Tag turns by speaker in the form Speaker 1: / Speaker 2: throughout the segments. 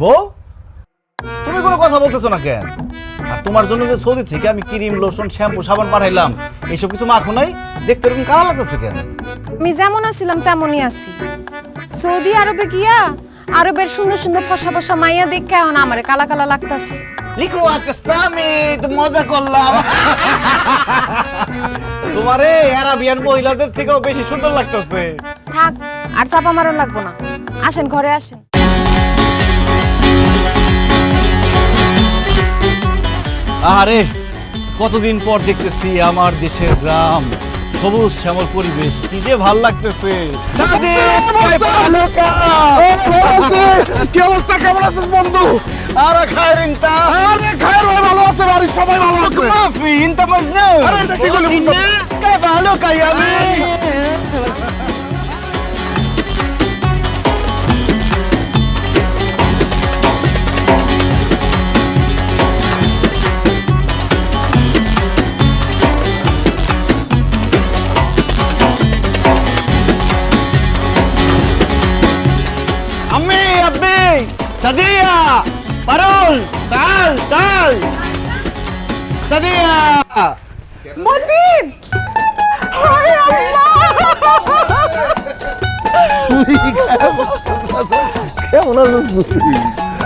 Speaker 1: বউ, তুমি কোনো কথা বলতেছো না কেন? আর তোমার জন্য যে সৌদি থেকে আমি ক্রিম, লোশন, শ্যাম্পু, সাবান পাঠাইলাম, এইসব কিছু মাখো নাই, দেখতে এরকম কালা লাগতেছে কেন?
Speaker 2: আমি যেমন আছিলাম তেমনই আছি। সৌদি আরবে গিয়া আরবের সুন্দর সুন্দর ফসা ফসা মাইয়া দেখে এখন আমারে কালা কালা লাগতাছে।
Speaker 1: লিখো আকাশতামি, তো মজা করলাম। তোমারে আরাবিয়ান মহিলাদের থেকেও বেশি সুন্দর লাগতেছে।
Speaker 2: থাক, আর চাপা মারণ লাগবো না। আসেন, ঘরে আসেন।
Speaker 1: আরে কতদিন পর দেখতেছি আমার দেশের গ্রাম, সবুজ শ্যামল পরিবেশ, কি যে ভাল লাগতেছে।
Speaker 3: কি অবস্থা, কেমন আছিস বন্ধু?
Speaker 1: আরে খায়রিন তা,
Speaker 3: আরে খায়ের ভাই ভালো আছে, বাড়ির সবাই ভালো আছে।
Speaker 1: মাফি ইনতা মজনু।
Speaker 3: আরে এটা কি বলে বুঝতে
Speaker 1: কে ভালো কাইয়ামি। Ammi, Abbi, Sadia, Parul, Tal, Tal, Sadia.
Speaker 3: Matin, হায় আল্লাহ, কেমন আছিস তুই?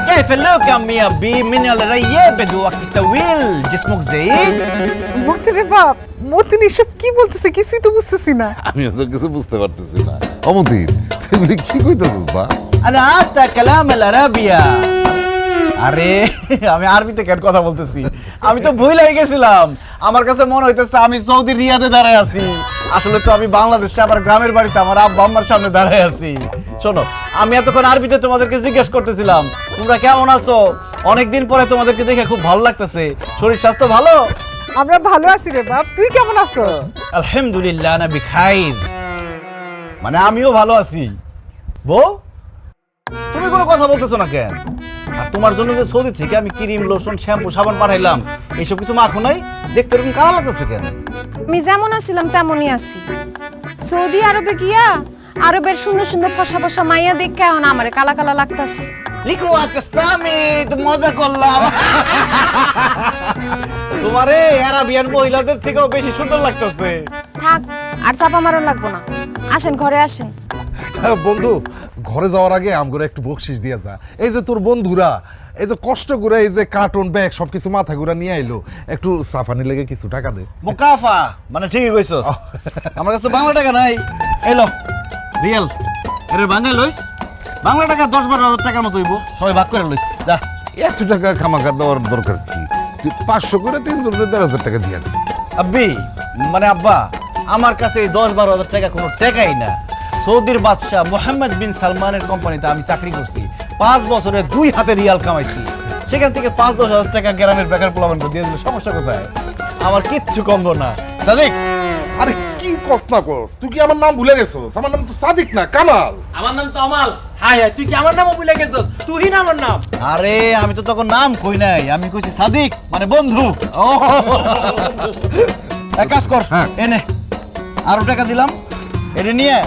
Speaker 1: كيف اللوك يا أمي أبي؟ من الرياب بدو وقت طويل جسمك زين؟
Speaker 4: মতিনের বাপ, মতিন এসব কি বলতেছে কিছুই তো বুঝতেছি না।
Speaker 3: আমিও তো কিছু বুঝতে পারতেছি না। অমতিন, তুই এগুলি কি কইতেছিস বা?
Speaker 1: أنا عارفة كلام العربية. আরে আমি আরবিতে কেন কথা বলতেছি? আমি তো ভুলেই গেছিলাম। আমার কাছে মনে হইতেছে আমি সৌদি রিয়াদে দাঁড়ায় আছি। আসলে তো আমি বাংলাদেশে আমার গ্রামের বাড়িতে আমার আব্বা আম্মার সামনে দাঁড়ায় আছি। শোনো, আমি এতক্ষণ আরবিতে তোমাদেরকে জিজ্ঞেস করতেছিলাম তোমরা কেমন আছো। অনেকদিন পরে তোমাদেরকে দেখে খুব ভালো লাগতেছে। শরীর স্বাস্থ্য ভালো?
Speaker 4: আমরা ভালো আছি রে বাপ, তুই কেমন আছো?
Speaker 1: আলহামদুলিল্লাহ, আনা বিখাইর। মানে আমিও ভালো আছি। বউ, তুমি কোনো কথা বলতেছো না কেন? আর তোমার জন্য যে সৌদি থেকে আমি ক্রিম, লোশন, শ্যাম্পু, সাবান পাঠাইলাম, এইসব কিছু মাখো নাই, দেখতে এরকম কালা লাগতেছে কেন?
Speaker 2: আমি যেমন আছিলাম তেমনই আছি। সৌদি আরবে গিয়া আরবের সুন্দর সুন্দর ফসা ফসা মাইয়া দেখে এখন আমারে কালা কালা লাগতাছে।
Speaker 1: লিখো আকাশতামি, তো মজা করলাম। তোমারে আরাবিয়ান মহিলাদের থেকেও বেশি সুন্দর লাগতেছে।
Speaker 2: থাক, আর চাপা মারণ লাগবো না। আসেন, ঘরে আসেন।
Speaker 3: বন্ধু, ঘরে যাওয়ার আগে আমগরে একটু বকশিস দিয়ে যা। এই যে তোর বন্ধুরা, এই যে কষ্ট করে এই যে কার্টুন ব্যাগ সবকিছু মাথা ঘুরা নিয়ে আইলো, একটু সাফানি লেগে কিছু টাকা দে।
Speaker 1: মুকাফা, মানে ঠিকই কইছস। আমার কাছে তো বাংলা টাকা নাই। এলো রিয়েল, এর বাংলা লইস। বাংলা টাকা 10-12 হাজার টাকার মতো হইব, সবাই ভাগ করে লইস। যা।
Speaker 3: এত টাকা খামাখা দেওয়ার দরকার কি? তুই 500 করে 3,000 টাকা দিয়ে দে।
Speaker 1: আব্বি, মানে আব্বা, আমার কাছে এই 10-12 হাজার টাকা কোনো টাকাই না। সৌদির বাদশাহ মোহাম্মদ বিন সালমানের কোম্পানিতে আমি চাকরি করছি। 5 বছরে 2 হাতে রিয়াল কামাইছি। সেখান থেকে 5-10 হাজার টাকা গ্রামের বেকার পোলাপানকে দিয়ে দিলে সমস্যা কোথায়? আমার কিচ্ছু কমবো না। সাদিক,
Speaker 3: আরে কি কস না কস, তুই কি আমার নাম ভুলে গেছস? আমার নাম তো সাদিক না, কামাল।
Speaker 5: আমার নাম তো আমাল। হাই হাই, তুই কি আমার নামও ভুলে গেছস? তুই না আমার নাম।
Speaker 1: আরে আমি তো তখন নাম কই নাই, আমি কইছি সাদিক, মানে বন্ধু। ও এক কাজ কর,
Speaker 3: হ্যাঁ।
Speaker 1: এনে আরো টাকা দিলাম, এটা নিয়ে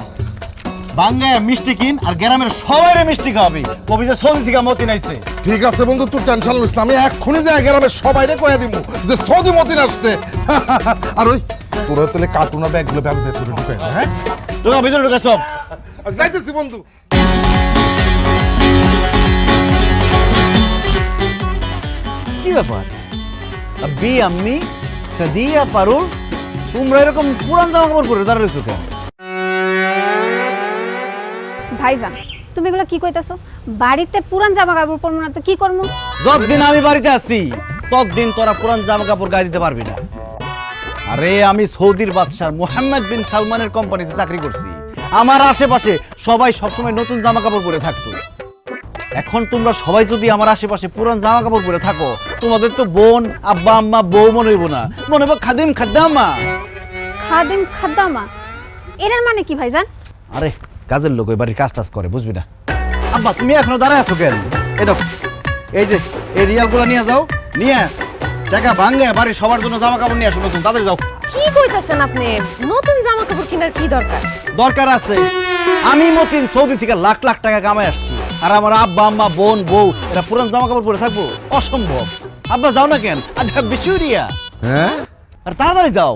Speaker 1: বাঙ্গায় মিষ্টি কিন, আর গ্রামের সবাইরে মিষ্টি খাওয়াবি। কবি যে সৌদি থেকে মতিন আইছে।
Speaker 3: ঠিক আছে বন্ধু, তুই টেনশন লইস না, আমি এক্ষুনি যাই গ্রামের সবাইরে কইয়া দিমু যে সৌদি মতিন আসছে। আর ওই তোরা তাহলে কার্টুন আর ব্যাগগুলো ব্যাগ ভেতরে ঢুকাই দে, হ্যাঁ?
Speaker 1: তোরা ভিতরে ঢুকে সব।
Speaker 3: যাইতেছি বন্ধু।
Speaker 1: কি ব্যাপার আব্বি, আম্মি, সাদিয়া, পারুল, তোমরা এরকম পুরান জামা কাপড় পরে দাঁড়িয়ে রয়েছো কেন?
Speaker 6: ভাইজান, তুমি এগুলো কি কইতাছো? বাড়িতে পুরান জামা কাপড় পরবো না তো কি করবো?
Speaker 1: যতদিন আমি বাড়িতে আছি ততদিন তোরা পুরান জামা কাপড় গায়ে দিতে পারবি না। আরে আমি সৌদির বাদশাহ মোহাম্মদ বিন সালমানের কোম্পানিতে চাকরি করছি। আমার আশেপাশে সবাই সবসময় নতুন জামা কাপড় পরে থাকতো। এখন তোমরা সবাই যদি আমার আশেপাশে পুরান জামা কাপড় পরে থাকো, তোমাদের তো বোন, আব্বা, আম্মা, বউ মনে হইব না, মনে হইব খাদিম খাদ্দামা।
Speaker 6: খাদিম খাদ্দামা এটার মানে কি ভাইজান?
Speaker 1: আরে কাজের লোক ওই বাড়ির কাজ টাজ করে, বুঝবি না। আব্বা, তুমি এখনো দাঁড়ায় আছো কেন? এই যে এই রিয়ালগুলো নিয়ে যাও, নিয়ে টাকা ভাঙে বাড়ির সবার জন্য জামা কাপড় নিয়ে আসো নতুন, তাদের যাও।
Speaker 2: কি কইতাছেন আপনি? নতুন জামা কাপড় কেনার কি দরকার?
Speaker 1: দরকার আছে। আমি মতিন সৌদি থেকে লাখ লাখ টাকা কামাই আসছি। আর আমার আব্বা আম্মা বোন বউ এরা পুরান জামা কাপড় পরে থাকবো? অসম্ভব। আব্বা যাও না কেন? আজ বিশুরিয়া।
Speaker 3: হ্যাঁ
Speaker 1: আর তাড়াতাড়ি যাও।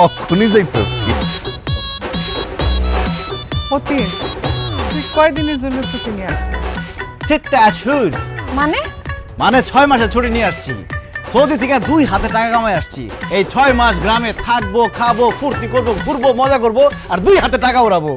Speaker 3: অক্ষুনি যাইতেছি।
Speaker 4: মতি তুই কয়দিনের জন্য ছুটি নিয়ে আসছিস?
Speaker 1: সেটা আসুন
Speaker 2: মানে
Speaker 1: মানে 6 মাসের ছুটি নিয়ে আসছি। সৌদি থেকে 2 হাতে টাকা কামাই আসছি। এই 6 মাস গ্রামে থাকবো, খাবো, ফুর্তি করবো, ঘুরবো, মজা করবো আর 2 হাতে টাকা উড়াবো।